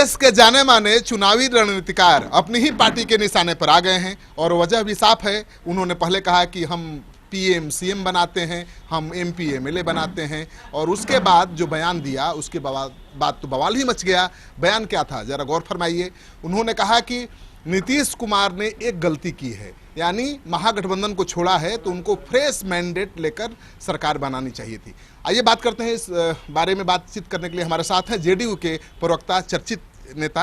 देश के जाने माने चुनावी रणनीतिकार अपनी ही पार्टी के निशाने पर आ गए हैं और वजह भी साफ है। उन्होंने पहले कहा कि हम पीएम सीएम बनाते हैं, हम एमपी एमएलए बनाते हैं, और उसके बाद जो बयान दिया उसके बाद तो बवाल ही मच गया। बयान क्या था, जरा गौर फरमाइए। उन्होंने कहा कि नीतीश कुमार ने एक गलती की है, यानी महागठबंधन को छोड़ा है तो उनको फ्रेश मैंडेट लेकर सरकार बनानी चाहिए थी। आइए बात करते हैं। इस बारे में बातचीत करने के लिए हमारे साथ हैं जेडीयू के प्रवक्ता, चर्चित नेता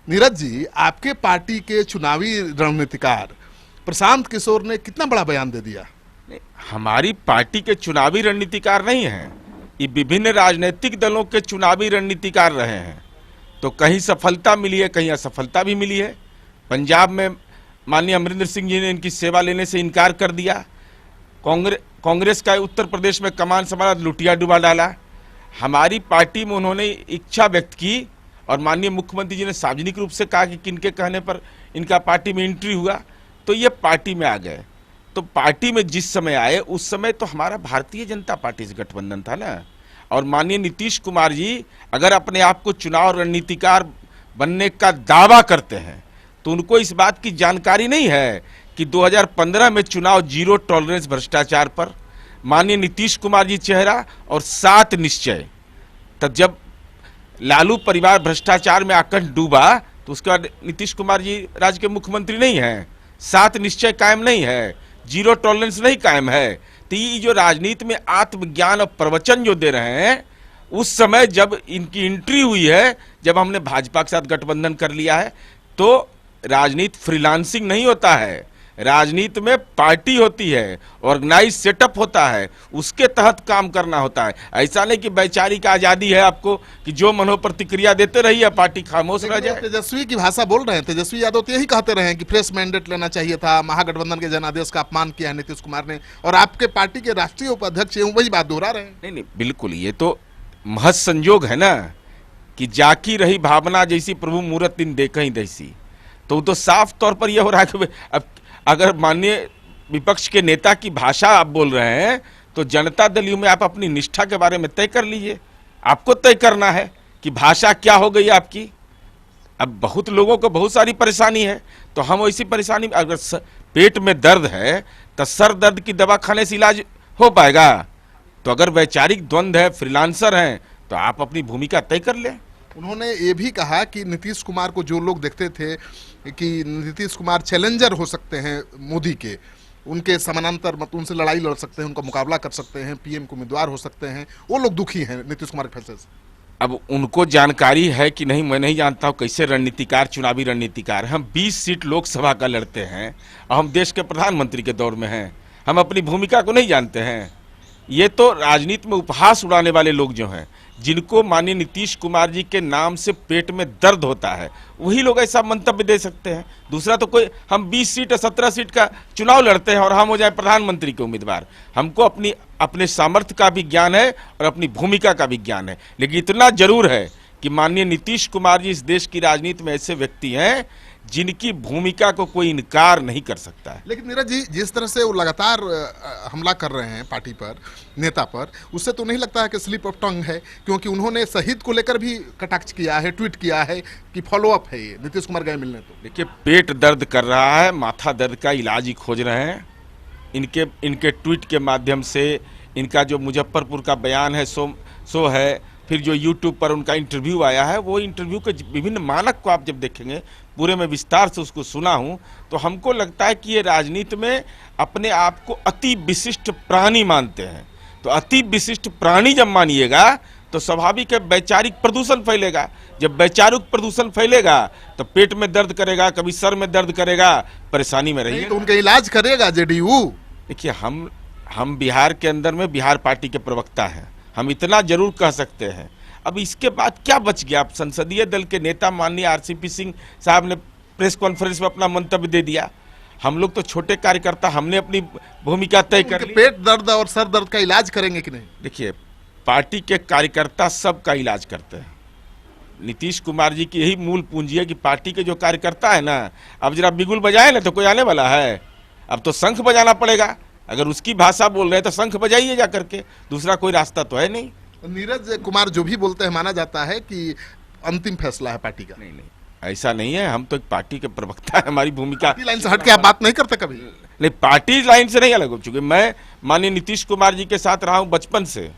नीरज जी। आपके पार्टी के चुनावी रणनीतिकार प्रशांत किशोर ने कितना बड़ा बयान दे दिया। हमारी पार्टी के चुनावी रणनीतिकार नहीं हैं, ये विभिन्न राजनीतिक दलों के चुनावी रणनीतिकार रहे हैं। तो कहीं सफलता मिली है, कहीं असफलता भी मिली है। पंजाब में माननीय अमरिंदर सिंह जी ने इनकी सेवा लेने से इनकार कर दिया। कांग्रेस का उत्तर प्रदेश में कमान संभाला, लुटिया डुबा डाला। हमारी पार्टी में उन्होंने इच्छा व्यक्त की और माननीय मुख्यमंत्री जी ने सार्वजनिक रूप से कहा कि किनके कहने पर इनका पार्टी में एंट्री हुआ, तो ये पार्टी में आ गए। तो पार्टी में जिस समय आए उस समय तो हमारा भारतीय जनता पार्टी से गठबंधन था ना। और माननीय नीतीश कुमार जी अगर अपने आप को चुनाव रणनीतिकार बनने का दावा करते हैं तो उनको इस बात की जानकारी नहीं है कि 2015 में चुनाव जीरो टॉलरेंस भ्रष्टाचार पर, माननीय नीतीश कुमार जी चेहरा और 7 निश्चय। तब जब लालू परिवार भ्रष्टाचार में आकर डूबा तो उसके बाद नीतीश कुमार जी राज्य के मुख्यमंत्री नहीं हैं, 7 निश्चय कायम नहीं है, जीरो टॉलरेंस नहीं कायम है। तो ये जो राजनीति में आत्मज्ञान और प्रवचन जो दे रहे हैं, उस समय जब इनकी एंट्री हुई है, जब हमने भाजपा के साथ गठबंधन कर लिया है, तो राजनीति फ्रीलांसिंग नहीं होता है, राजनीति में पार्टी होती है, ऑर्गेनाइज सेटअप होता है, उसके तहत काम करना होता है। ऐसा नहीं कि वैचारिक आजादी है आपको कि जो मनो प्रतिक्रिया देते रहिए, पार्टी खामोश रह जाए। तेजस्वी की भाषा बोल रहे हैं, तेजस्वी यादव तो यही कहते रहे हैं कि फ्रेश मैंडेट लेना चाहिए था, महागठबंधन के जनादेश का अपमान किया है नीतीश कुमार ने, और आपके पार्टी के राष्ट्रीय उपाध्यक्ष वही बात दोहरा रहे हैं। नहीं, बिल्कुल, ये तो महज संजोग है ना कि जाकी रही भावना जैसी प्रभु मूरत दिन देखई दैसी। तो साफ तौर पर यह हो रहा है कि अब अगर माननीय विपक्ष के नेता की भाषा आप बोल रहे हैं तो जनता दल यू में आप अपनी निष्ठा के बारे में तय कर लीजिए। आपको तय करना है कि भाषा क्या हो गई आपकी। अब बहुत लोगों को बहुत सारी परेशानी है, तो हम वैसी परेशानी, अगर पेट में दर्द है तो सर दर्द की दवा खाने से इलाज हो पाएगा। तो अगर वैचारिक द्वंद्व है, फ्रीलांसर हैं, तो आप अपनी भूमिका तय कर लें। उन्होंने ये भी कहा कि नीतीश कुमार को जो लोग देखते थे कि नीतीश कुमार चैलेंजर हो सकते हैं मोदी के, उनके समानांतर मत उनसे लड़ाई लड़ सकते हैं, उनका मुकाबला कर सकते हैं, पीएम को उम्मीदवार हो सकते हैं, वो लोग दुखी हैं नीतीश कुमार के फैसले से। अब उनको जानकारी है कि नहीं, मैं नहीं जानता हूँ कैसे रणनीतिकार, चुनावी रणनीतिकार। हम 20 सीट लोकसभा का लड़ते हैं और हम देश के प्रधानमंत्री के दौर में हैं, हम अपनी भूमिका को नहीं जानते हैं। ये तो राजनीति में उपहास उड़ाने वाले लोग जो हैं, जिनको माननीय नीतीश कुमार जी के नाम से पेट में दर्द होता है, वही लोग ऐसा मंतव्य दे सकते हैं। दूसरा तो कोई, हम 20 सीट या 17 सीट का चुनाव लड़ते हैं और हम हो जाए प्रधानमंत्री के उम्मीदवार। हमको अपने सामर्थ्य का भी ज्ञान है और अपनी भूमिका का भी ज्ञान है। लेकिन इतना जरूर है कि माननीय नीतीश कुमार जी इस देश की राजनीति में ऐसे व्यक्ति हैं जिनकी भूमिका को कोई इनकार नहीं कर सकता है। लेकिन नीरज जी, जिस तरह से वो लगातार हमला कर रहे हैं पार्टी पर, नेता पर, उससे तो नहीं लगता है कि स्लिप ऑफ टंग है? क्योंकि उन्होंने शहीद को लेकर भी कटाक्ष किया है, ट्वीट किया है कि फॉलोअप है ये नीतीश कुमार गए मिलने। तो देखिए, पेट दर्द कर रहा है, माथा दर्द का इलाज ही खोज रहे हैं। इनके ट्वीट के माध्यम से इनका जो मुजफ्फरपुर का बयान है सो है, फिर जो यूट्यूब पर उनका इंटरव्यू आया है, वो इंटरव्यू के विभिन्न मानक को आप जब देखेंगे, पूरे में विस्तार से उसको सुना हूं, तो हमको लगता है कि ये राजनीति में अपने आप को अति विशिष्ट प्राणी मानते हैं। तो अति विशिष्ट प्राणी जब मानिएगा तो स्वाभाविक है वैचारिक प्रदूषण फैलेगा। जब वैचारिक प्रदूषण फैलेगा तो पेट में दर्द करेगा, कभी सर में दर्द करेगा, परेशानी में रहिए। तो उनका इलाज करेगा जेडीयू। देखिए, हम बिहार के अंदर में बिहार पार्टी के प्रवक्ता हैं, हम इतना जरूर कह सकते हैं। अब इसके बाद क्या बच गया? संसदीय दल के नेता माननीय आरसीपी सिंह साहब ने प्रेस कॉन्फ्रेंस में अपना मंतव्य दे दिया। हम लोग तो छोटे कार्यकर्ता, हमने अपनी भूमिका तय कर ली। पेट दर्द और सर दर्द का इलाज करेंगे कि नहीं? देखिए, पार्टी के कार्यकर्ता सबका इलाज करते हैं। नीतीश कुमार जी की यही मूल पूंजी है कि पार्टी के जो कार्यकर्ता है ना, अब जरा बिगुल बजाए ना तो कोई आने वाला है। अब तो शंख बजाना पड़ेगा। अगर उसकी भाषा बोल रहे हैं तो शंख बजाइए जा करके, दूसरा कोई रास्ता तो है नहीं। नीरज कुमार जो भी बोलते हैं, माना जाता है कि अंतिम फैसला है पार्टी का? नहीं नहीं, ऐसा नहीं है। हम तो एक पार्टी के प्रवक्ता है, हमारी भूमिका पार्टी लाइन से हट के आप बात नहीं करते कभी? नहीं, पार्टी लाइन से नहीं अलग हो चुके। मैं माननीय नीतीश कुमार जी के साथ रहा हूं बचपन से,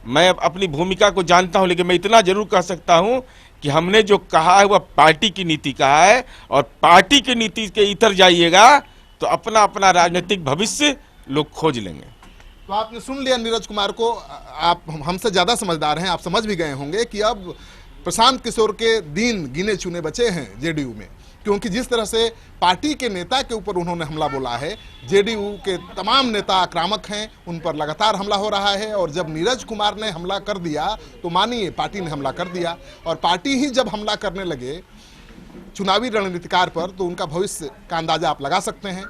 मैं अपनी भूमिका को जानता हूं, लेकिन मैं इतना जरूर कह सकता हूं कि हमने जो कहा है वह पार्टी की नीति कहा है, और पार्टी की नीति के इतर जाइएगा तो अपना अपना राजनीतिक भविष्य लोग खोज लेंगे। तो आपने सुन लिया नीरज कुमार को। आप हमसे ज्यादा समझदार हैं, आप समझ भी गए होंगे कि अब प्रशांत किशोर के दिन गिने चुने बचे हैं जेडीयू में, क्योंकि जिस तरह से पार्टी के नेता के ऊपर उन्होंने हमला बोला है, जेडीयू के तमाम नेता आक्रामक हैं, उन पर लगातार हमला हो रहा है। और जब नीरज कुमार ने हमला कर दिया तो मानिए पार्टी ने हमला कर दिया, और पार्टी ही जब हमला करने लगे चुनावी रणनीतिकार पर तो उनका भविष्य का अंदाजा आप लगा सकते हैं।